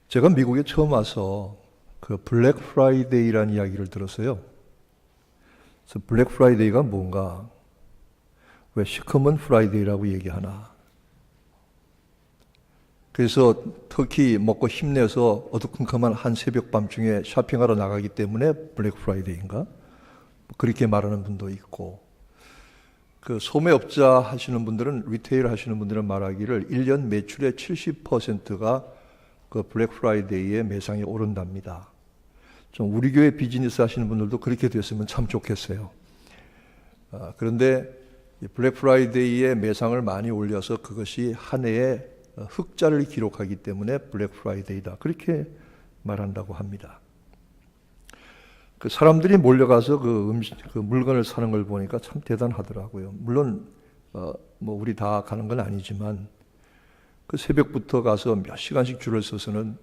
제가 미국에 처음 와서 그 블랙 프라이데이라는 이야기를 들었어요. 그래서 블랙 프라이데이가 뭔가, 왜 시커먼 프라이데이라고 얘기하나. 그래서 특히 먹고 힘내서 어두컴컴한 한 새벽밤중에 쇼핑하러 나가기 때문에 블랙 프라이데이인가? 그렇게 말하는 분도 있고, 그 소매업자 하시는 분들은, 리테일 하시는 분들은 말하기를 1년 매출의 70%가 그 블랙 프라이데이에 매상이 오른답니다. 좀 우리 교회 비즈니스 하시는 분들도 그렇게 됐으면 참 좋겠어요. 그런데 블랙 프라이데이에 매상을 많이 올려서 그것이 한 해의 흑자를 기록하기 때문에 블랙 프라이데이다, 그렇게 말한다고 합니다. 그 사람들이 몰려가서 그 물건을 사는 걸 보니까 참 대단하더라고요. 물론 뭐 우리 다 가는 건 아니지만 그 새벽부터 가서 몇 시간씩 줄을 서서는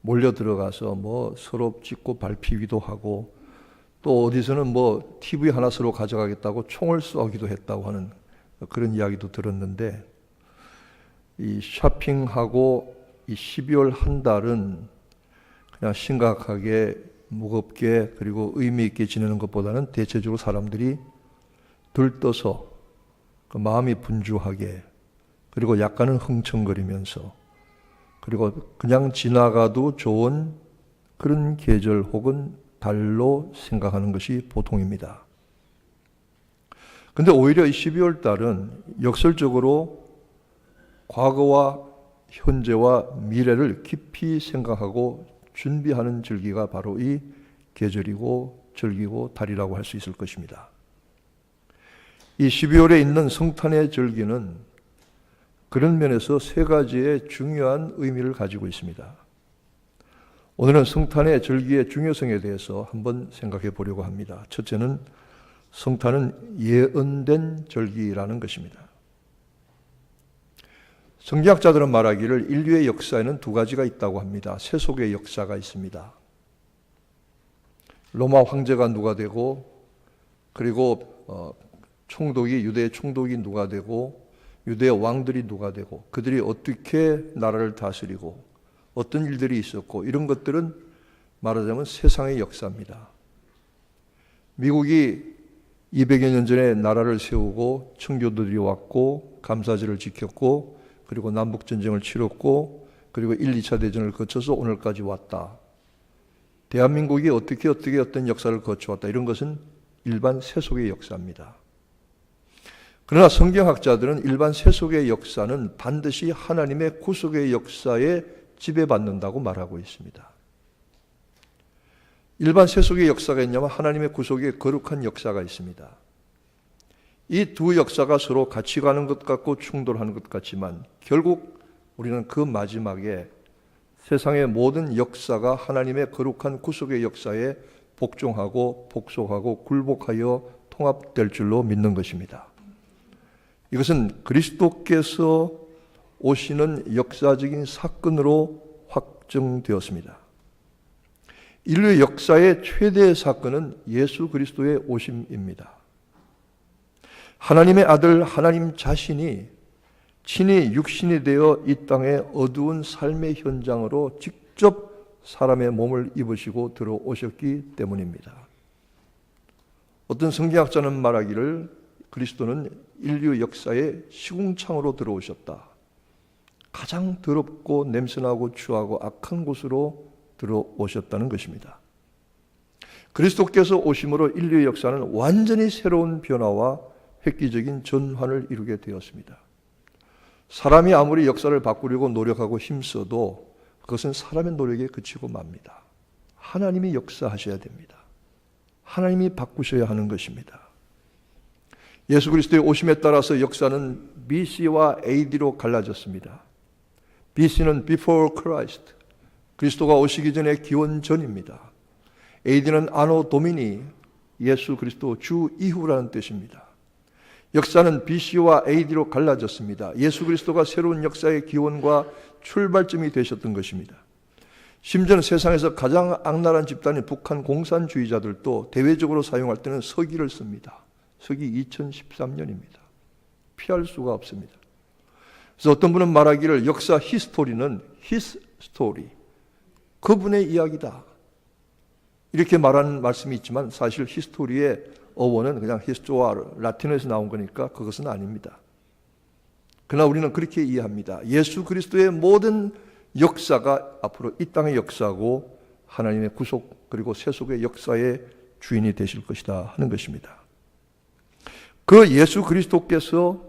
몰려 들어가서 뭐 서로 찍고 밟히기도 하고, 또 어디서는 뭐 TV 하나 서로 가져가겠다고 총을 쏘기도 했다고 하는 그런 이야기도 들었는데, 이 쇼핑하고 이 12월 한 달은 그냥 심각하게 무겁게 그리고 의미 있게 지내는 것보다는 대체적으로 사람들이 들떠서 그 마음이 분주하게, 그리고 약간은 흥청거리면서, 그리고 그냥 지나가도 좋은 그런 계절 혹은 달로 생각하는 것이 보통입니다. 근데 오히려 이 12월 달은 역설적으로 과거와 현재와 미래를 깊이 생각하고 준비하는 절기가 바로 이 계절이고 절기고 달이라고 할 수 있을 것입니다. 이 12월에 있는 성탄의 절기는 그런 면에서 세 가지의 중요한 의미를 가지고 있습니다. 오늘은 성탄의 절기의 중요성에 대해서 한번 생각해 보려고 합니다. 첫째는 성탄은 예언된 절기라는 것입니다. 성경학자들은 말하기를 인류의 역사에는 두 가지가 있다고 합니다. 세속의 역사가 있습니다. 로마 황제가 누가 되고, 그리고 유대의 총독이 누가 되고, 유대의 왕들이 누가 되고, 그들이 어떻게 나라를 다스리고 어떤 일들이 있었고, 이런 것들은 말하자면 세상의 역사입니다. 미국이 200여 년 전에 나라를 세우고 청교도들이 왔고 감사절을 지켰고, 그리고 남북전쟁을 치렀고, 그리고 1, 2차 대전을 거쳐서 오늘까지 왔다. 대한민국이 어떻게 어떤 역사를 거쳐왔다. 이런 것은 일반 세속의 역사입니다. 그러나 성경학자들은 일반 세속의 역사는 반드시 하나님의 구속의 역사에 지배받는다고 말하고 있습니다. 일반 세속의 역사가 있냐면 하나님의 구속의 거룩한 역사가 있습니다. 이 두 역사가 서로 같이 가는 것 같고 충돌하는 것 같지만, 결국 우리는 그 마지막에 세상의 모든 역사가 하나님의 거룩한 구속의 역사에 복종하고 복속하고 굴복하여 통합될 줄로 믿는 것입니다. 이것은 그리스도께서 오시는 역사적인 사건으로 확정되었습니다. 인류 역사의 최대의 사건은 예수 그리스도의 오심입니다. 하나님의 아들 하나님 자신이 친히 육신이 되어 이 땅의 어두운 삶의 현장으로 직접 사람의 몸을 입으시고 들어오셨기 때문입니다. 어떤 성경학자는 말하기를 그리스도는 인류 역사의 시궁창으로 들어오셨다. 가장 더럽고 냄새나고 추하고 악한 곳으로 들어오셨다는 것입니다. 그리스도께서 오심으로 인류의 역사는 완전히 새로운 변화와 획기적인 전환을 이루게 되었습니다. 사람이 아무리 역사를 바꾸려고 노력하고 힘써도 그것은 사람의 노력에 그치고 맙니다. 하나님이 역사하셔야 됩니다. 하나님이 바꾸셔야 하는 것입니다. 예수 그리스도의 오심에 따라서 역사는 BC와 AD로 갈라졌습니다. BC는 Before Christ, 그리스도가 오시기 전에 기원 전입니다. AD는 Anno Domini, 예수 그리스도 주 이후라는 뜻입니다. 역사는 BC와 AD로 갈라졌습니다. 예수 그리스도가 새로운 역사의 기원과 출발점이 되셨던 것입니다. 심지어는 세상에서 가장 악랄한 집단인 북한 공산주의자들도 대외적으로 사용할 때는 서기를 씁니다. 서기 2013년입니다. 피할 수가 없습니다. 그래서 어떤 분은 말하기를 역사 히스토리는 his story, 그분의 이야기다. 이렇게 말하는 말씀이 있지만 사실 히스토리의 어원은 그냥 히스토아 라틴어에서 나온 거니까 그것은 아닙니다. 그러나 우리는 그렇게 이해합니다. 예수 그리스도의 모든 역사가 앞으로 이 땅의 역사고 하나님의 구속 그리고 세속의 역사의 주인이 되실 것이다 하는 것입니다. 그 예수 그리스도께서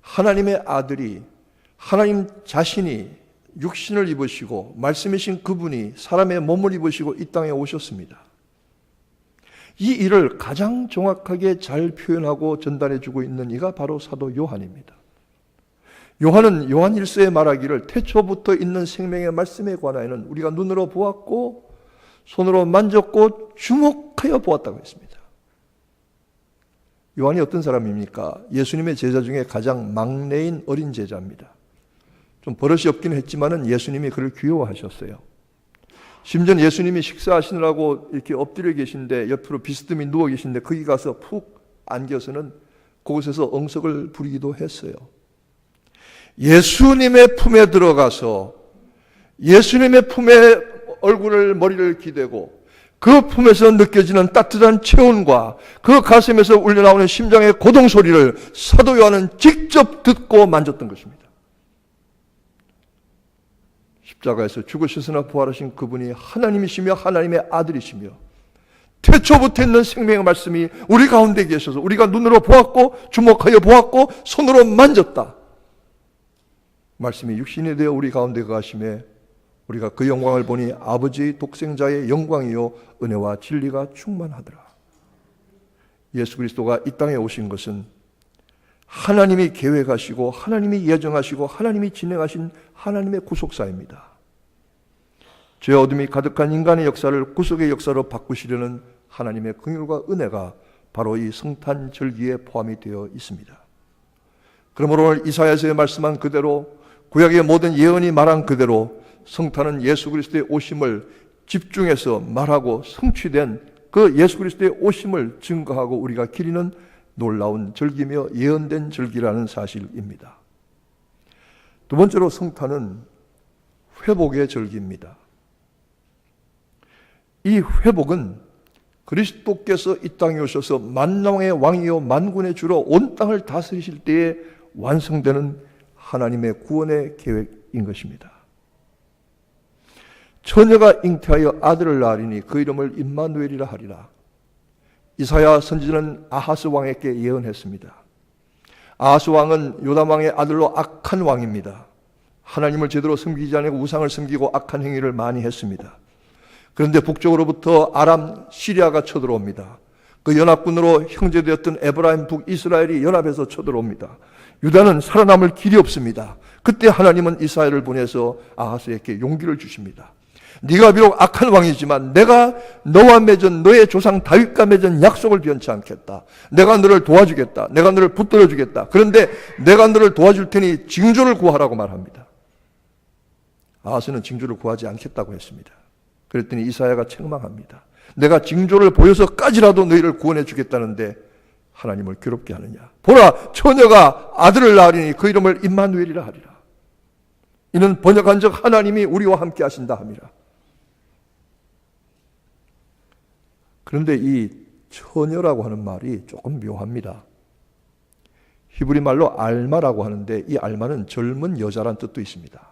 하나님의 아들이 하나님 자신이 육신을 입으시고 말씀이신 그분이 사람의 몸을 입으시고 이 땅에 오셨습니다. 이 일을 가장 정확하게 잘 표현하고 전달해주고 있는 이가 바로 사도 요한입니다. 요한은 요한 1서에 말하기를 태초부터 있는 생명의 말씀에 관하여는 우리가 눈으로 보았고 손으로 만졌고 주목하여 보았다고 했습니다. 요한이 어떤 사람입니까? 예수님의 제자 중에 가장 막내인 어린 제자입니다. 좀 버릇이 없긴 했지만은 예수님이 그를 귀여워하셨어요. 심지어 예수님이 식사하시느라고 이렇게 엎드려 계신데 옆으로 비스듬히 누워 계신데 거기 가서 푹 안겨서는 그곳에서 응석을 부리기도 했어요. 예수님의 품에 들어가서 예수님의 품에 얼굴을 머리를 기대고 그 품에서 느껴지는 따뜻한 체온과 그 가슴에서 울려나오는 심장의 고동 소리를 사도 요한은 직접 듣고 만졌던 것입니다. 십자가에서 죽으셨으나 부활하신 그분이 하나님이시며 하나님의 아들이시며 태초부터 있는 생명의 말씀이 우리 가운데 계셔서 우리가 눈으로 보았고 주목하여 보았고 손으로 만졌다. 말씀이 육신이 되어 우리 가운데 거하심에 우리가 그 영광을 보니 아버지의 독생자의 영광이요 은혜와 진리가 충만하더라. 예수 그리스도가 이 땅에 오신 것은 하나님이 계획하시고 하나님이 예정하시고 하나님이 진행하신 하나님의 구속사입니다. 죄 어둠이 가득한 인간의 역사를 구속의 역사로 바꾸시려는 하나님의 긍휼과 은혜가 바로 이 성탄절기에 포함이 되어 있습니다. 그러므로 오늘 이사야서에 말씀한 그대로 구약의 모든 예언이 말한 그대로 성탄은 예수 그리스도의 오심을 집중해서 말하고 성취된 그 예수 그리스도의 오심을 증거하고 우리가 기리는 놀라운 절기며 예언된 절기라는 사실입니다. 두 번째로 성탄은 회복의 절기입니다. 이 회복은 그리스도께서 이 땅에 오셔서 만왕의 왕이요 만군의 주로 온 땅을 다스리실 때에 완성되는 하나님의 구원의 계획인 것입니다. 처녀가 잉태하여 아들을 낳으리니 그 이름을 임마누엘이라 하리라. 이사야 선지자는 아하스 왕에게 예언했습니다. 아하스 왕은 요담 왕의 아들로 악한 왕입니다. 하나님을 제대로 섬기지 않고 우상을 섬기고 악한 행위를 많이 했습니다. 그런데 북쪽으로부터 아람, 시리아가 쳐들어옵니다. 그 연합군으로 형제되었던 에브라임 북이스라엘이 연합해서 쳐들어옵니다. 유다는 살아남을 길이 없습니다. 그때 하나님은 이사야를 보내서 아하스에게 용기를 주십니다. 네가 비록 악한 왕이지만 내가 너와 맺은 너의 조상 다윗과 맺은 약속을 변치 않겠다. 내가 너를 도와주겠다. 내가 너를 붙들어 주겠다. 그런데 내가 너를 도와줄 테니 징조를 구하라고 말합니다. 아하스는 징조를 구하지 않겠다고 했습니다. 그랬더니 이사야가 책망합니다. 내가 징조를 보여서까지라도 너희를 구원해 주겠다는데 하나님을 괴롭게 하느냐. 보라, 처녀가 아들을 낳으리니 그 이름을 임마누엘이라 하리라. 이는 번역한즉 하나님이 우리와 함께 하신다 함이라. 그런데 이 처녀라고 하는 말이 조금 묘합니다. 히브리 말로 알마라고 하는데 이 알마는 젊은 여자란 뜻도 있습니다.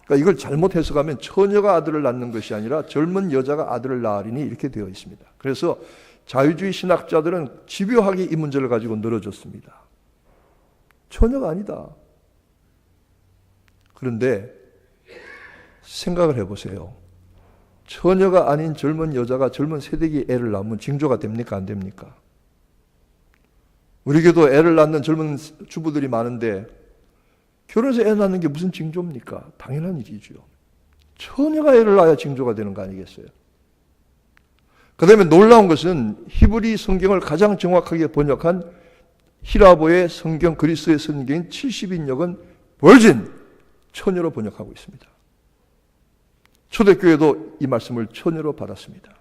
그러니까 이걸 잘못 해석하면 처녀가 아들을 낳는 것이 아니라 젊은 여자가 아들을 낳으리니 이렇게 되어 있습니다. 그래서 자유주의 신학자들은 집요하게 이 문제를 가지고 늘어졌습니다. 처녀가 아니다. 그런데 생각을 해보세요. 처녀가 아닌 젊은 여자가 젊은 새댁이 애를 낳으면 징조가 됩니까? 안 됩니까? 우리에게도 애를 낳는 젊은 주부들이 많은데 결혼해서 애 낳는 게 무슨 징조입니까? 당연한 일이죠. 처녀가 애를 낳아야 징조가 되는 거 아니겠어요? 그 다음에 놀라운 것은 히브리 성경을 가장 정확하게 번역한 히라보의 성경, 그리스의 성경인 70인역은 버진, 처녀로 번역하고 있습니다. 초대교회도 이 말씀을 처녀로 받았습니다.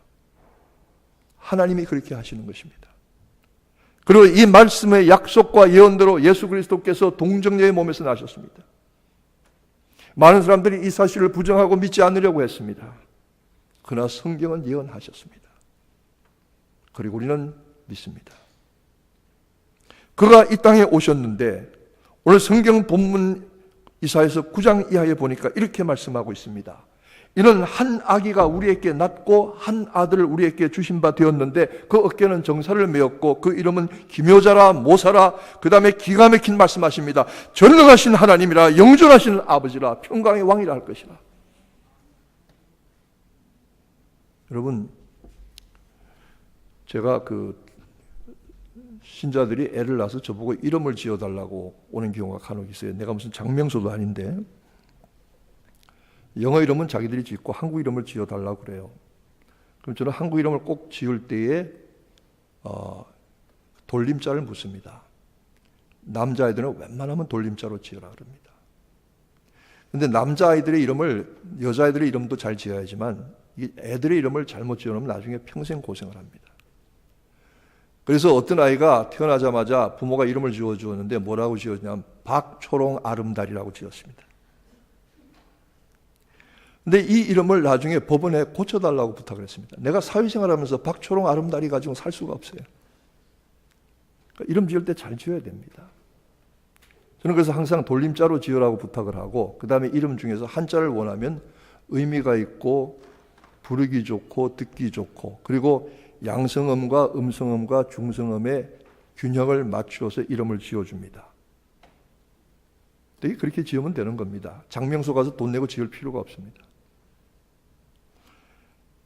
하나님이 그렇게 하시는 것입니다. 그리고 이 말씀의 약속과 예언대로 예수 그리스도께서 동정녀의 몸에서 나셨습니다. 많은 사람들이 이 사실을 부정하고 믿지 않으려고 했습니다. 그러나 성경은 예언하셨습니다. 그리고 우리는 믿습니다. 그가 이 땅에 오셨는데 오늘 성경 본문 이사야서 9장 이하에 보니까 이렇게 말씀하고 있습니다. 이는 한 아기가 우리에게 낳고 한 아들을 우리에게 주신 바 되었는데 그 어깨는 정사를 메었고 그 이름은 기묘자라 모사라, 그 다음에 기가 막힌 말씀하십니다. 전능하신 하나님이라, 영존하신 아버지라, 평강의 왕이라 할 것이라. 여러분, 제가 신자들이 애를 낳아서 저보고 이름을 지어달라고 오는 경우가 간혹 있어요. 내가 무슨 장명소도 아닌데 영어 이름은 자기들이 짓고 한국 이름을 지어달라고 그래요. 그럼 저는 한국 이름을 꼭 지을 때에 돌림자를 묻습니다. 남자아이들은 웬만하면 돌림자로 지으라 그럽니다. 근데 남자아이들의 이름을, 여자아이들의 이름도 잘 지어야지만 애들의 이름을 잘못 지어놓으면 나중에 평생 고생을 합니다. 그래서 어떤 아이가 태어나자마자 부모가 이름을 지어주었는데 뭐라고 지었냐면 박초롱 아름다리라고 지었습니다. 근데 이 이름을 나중에 법원에 고쳐달라고 부탁을 했습니다. 내가 사회생활하면서 박초롱 아름다리 가지고 살 수가 없어요. 그러니까 이름 지을 때 잘 지어야 됩니다. 저는 그래서 항상 돌림자로 지으라고 부탁을 하고, 그 다음에 이름 중에서 한자를 원하면 의미가 있고 부르기 좋고 듣기 좋고, 그리고 양성음과 음성음과 중성음의 균형을 맞추어서 이름을 지어줍니다. 그렇게 지으면 되는 겁니다. 장명소 가서 돈 내고 지을 필요가 없습니다.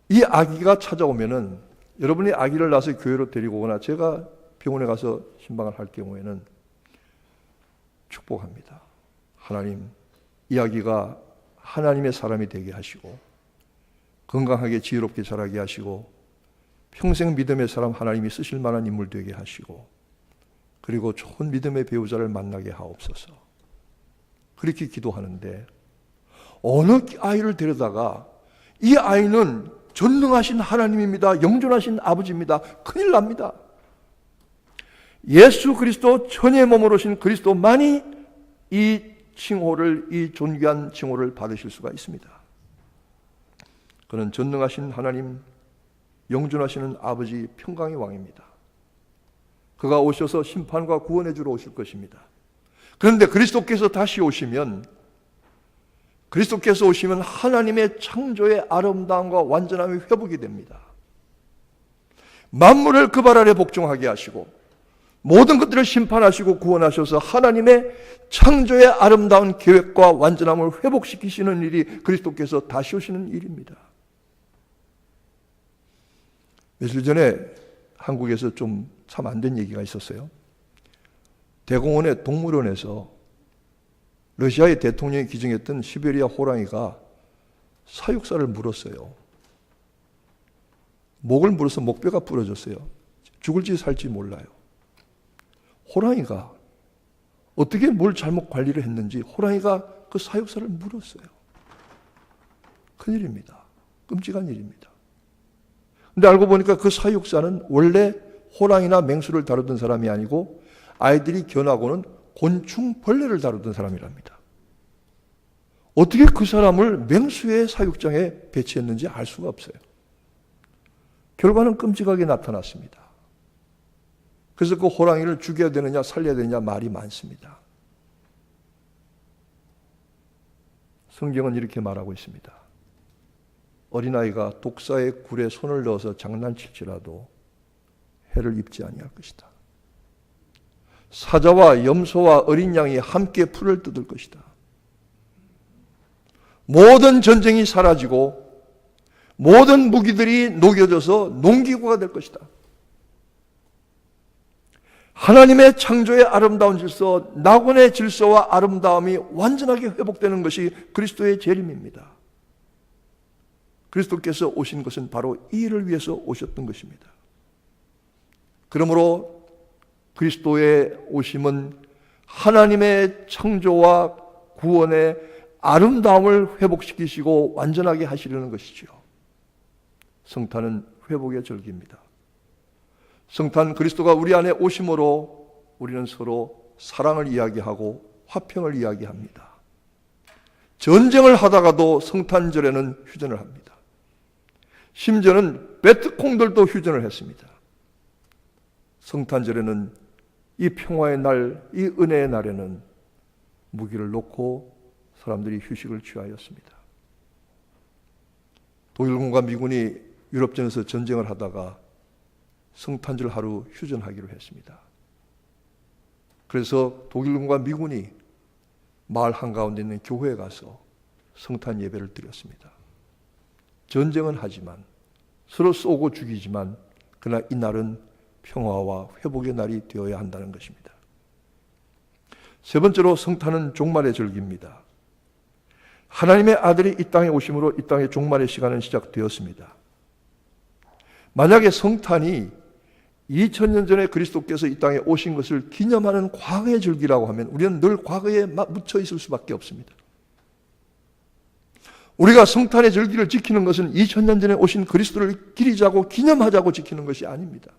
이 아기가 찾아오면은, 여러분이 아기를 낳아서 교회로 데리고 오거나 제가 병원에 가서 신방을 할 경우에는 축복합니다. 하나님, 이 아기가 하나님의 사람이 되게 하시고 건강하게 지혜롭게 자라게 하시고 평생 믿음의 사람 하나님이 쓰실 만한 인물 되게 하시고, 그리고 좋은 믿음의 배우자를 만나게 하옵소서. 그렇게 기도하는데 어느 아이를 데려다가 이 아이는 전능하신 하나님입니다, 영존하신 아버지입니다, 큰일 납니다. 예수 그리스도 천의 몸으로 오신 그리스도만이 이 칭호를, 이 존귀한 칭호를 받으실 수가 있습니다. 그는 전능하신 하나님, 영존하시는 아버지, 평강의 왕입니다. 그가 오셔서 심판과 구원해 주러 오실 것입니다. 그런데 그리스도께서 다시 오시면, 하나님의 창조의 아름다움과 완전함이 회복이 됩니다. 만물을 그 발 아래 복종하게 하시고 모든 것들을 심판하시고 구원하셔서 하나님의 창조의 아름다운 계획과 완전함을 회복시키시는 일이 그리스도께서 다시 오시는 일입니다. 며칠 전에 한국에서 좀 참 안 된 얘기가 있었어요. 대공원의 동물원에서 러시아의 대통령이 기증했던 시베리아 호랑이가 사육사를 물었어요. 목을 물어서 목뼈가 부러졌어요. 죽을지 살지 몰라요. 호랑이가 어떻게 뭘 잘못 관리를 했는지 호랑이가 그 사육사를 물었어요. 큰일입니다. 끔찍한 일입니다. 근데 알고 보니까 그 사육사는 원래 호랑이나 맹수를 다루던 사람이 아니고 아이들이 견하고는 곤충, 벌레를 다루던 사람이랍니다. 어떻게 그 사람을 맹수의 사육장에 배치했는지 알 수가 없어요. 결과는 끔찍하게 나타났습니다. 그래서 그 호랑이를 죽여야 되느냐 살려야 되느냐 말이 많습니다. 성경은 이렇게 말하고 있습니다. 어린아이가 독사의 굴에 손을 넣어서 장난칠지라도 해를 입지 아니할 것이다. 사자와 염소와 어린 양이 함께 풀을 뜯을 것이다. 모든 전쟁이 사라지고 모든 무기들이 녹여져서 농기구가 될 것이다. 하나님의 창조의 아름다운 질서, 낙원의 질서와 아름다움이 완전하게 회복되는 것이 그리스도의 재림입니다. 그리스도께서 오신 것은 바로 이 일을 위해서 오셨던 것입니다. 그러므로 그리스도의 오심은 하나님의 창조와 구원의 아름다움을 회복시키시고 완전하게 하시려는 것이지요. 성탄은 회복의 절기입니다. 성탄 그리스도가 우리 안에 오심으로 우리는 서로 사랑을 이야기하고 화평을 이야기합니다. 전쟁을 하다가도 성탄절에는 휴전을 합니다. 심지어는 베트콩들도 휴전을 했습니다. 성탄절에는 이 평화의 날, 이 은혜의 날에는 무기를 놓고 사람들이 휴식을 취하였습니다. 독일군과 미군이 유럽전에서 전쟁을 하다가 성탄절 하루 휴전하기로 했습니다. 그래서 독일군과 미군이 마을 한가운데 있는 교회에 가서 성탄 예배를 드렸습니다. 전쟁은 하지만 서로 쏘고 죽이지만 그러나 이 날은 평화와 회복의 날이 되어야 한다는 것입니다. 세 번째로 성탄은 종말의 절기입니다. 하나님의 아들이 이 땅에 오심으로 이 땅의 종말의 시간은 시작되었습니다. 만약에 성탄이 2000년 전에 그리스도께서 이 땅에 오신 것을 기념하는 과거의 절기라고 하면 우리는 늘 과거에 묻혀 있을 수밖에 없습니다. 우리가 성탄의 절기를 지키는 것은 2000년 전에 오신 그리스도를 기리자고 기념하자고 지키는 것이 아닙니다.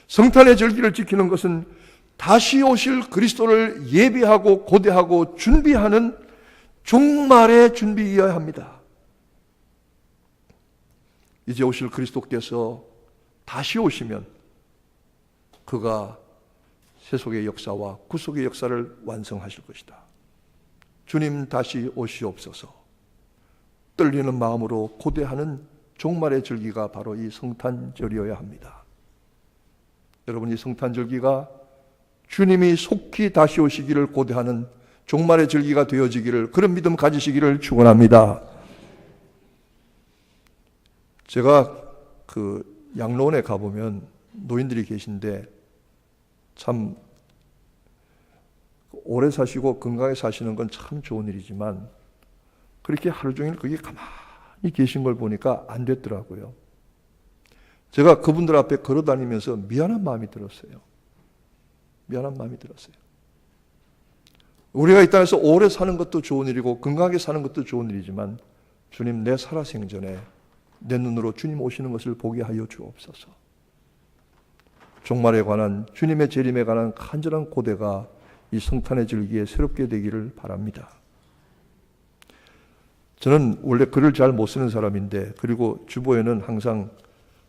성탄의 절기를 지키는 것은 다시 오실 그리스도를 예비하고 고대하고 준비하는 종말의 준비이어야 합니다. 이제 오실 그리스도께서 다시 오시면 그가 세속의 역사와 구속의 역사를 완성하실 것이다. 주님 다시 오시옵소서. 떨리는 마음으로 고대하는 종말의 절기가 바로 이 성탄절이어야 합니다. 여러분, 이 성탄절기가 주님이 속히 다시 오시기를 고대하는 종말의 절기가 되어지기를, 그런 믿음 가지시기를 축원합니다. 제가 양로원에 가보면 노인들이 계신데 참 오래 사시고 건강하게 사시는 건 참 좋은 일이지만 그렇게 하루 종일 거기 가만히 계신 걸 보니까 안 됐더라고요. 제가 그분들 앞에 걸어 다니면서 미안한 마음이 들었어요. 미안한 마음이 들었어요. 우리가 이 땅에서 오래 사는 것도 좋은 일이고 건강하게 사는 것도 좋은 일이지만 주님, 내 살아생전에 내 눈으로 주님 오시는 것을 보게 하여 주옵소서. 종말에 관한, 주님의 재림에 관한 간절한 고대가 이 성탄의 절기에 새롭게 되기를 바랍니다. 저는 원래 글을 잘 못 쓰는 사람인데, 그리고 주보에는 항상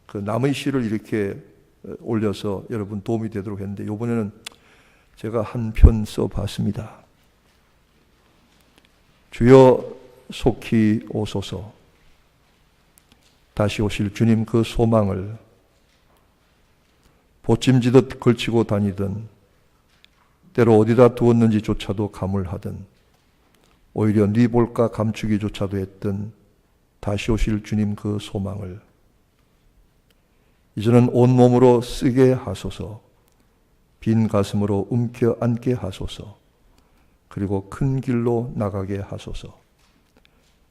그 남의 시를 이렇게 올려서 여러분 도움이 되도록 했는데, 이번에는 제가 한 편 써봤습니다. 주여 속히 오소서. 다시 오실 주님 그 소망을 보찜지듯 걸치고 다니던, 때로 어디다 두었는지조차도 가물하던, 오히려 네 볼까 감추기조차도 했던 다시 오실 주님 그 소망을 이제는 온몸으로 쓰게 하소서. 빈 가슴으로 움켜 안게 하소서. 그리고 큰 길로 나가게 하소서.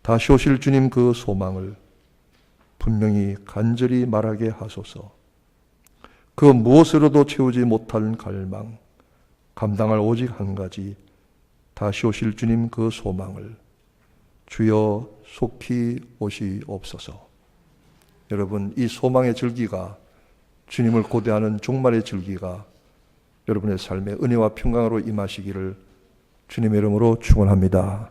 다시 오실 주님 그 소망을 분명히 간절히 말하게 하소서. 그 무엇으로도 채우지 못할 갈망, 감당할 오직 한 가지, 다시 오실 주님 그 소망을 주여 속히 오시옵소서. 여러분, 이 소망의 절기가, 주님을 고대하는 종말의 절기가 여러분의 삶에 은혜와 평강으로 임하시기를 주님의 이름으로 축원합니다.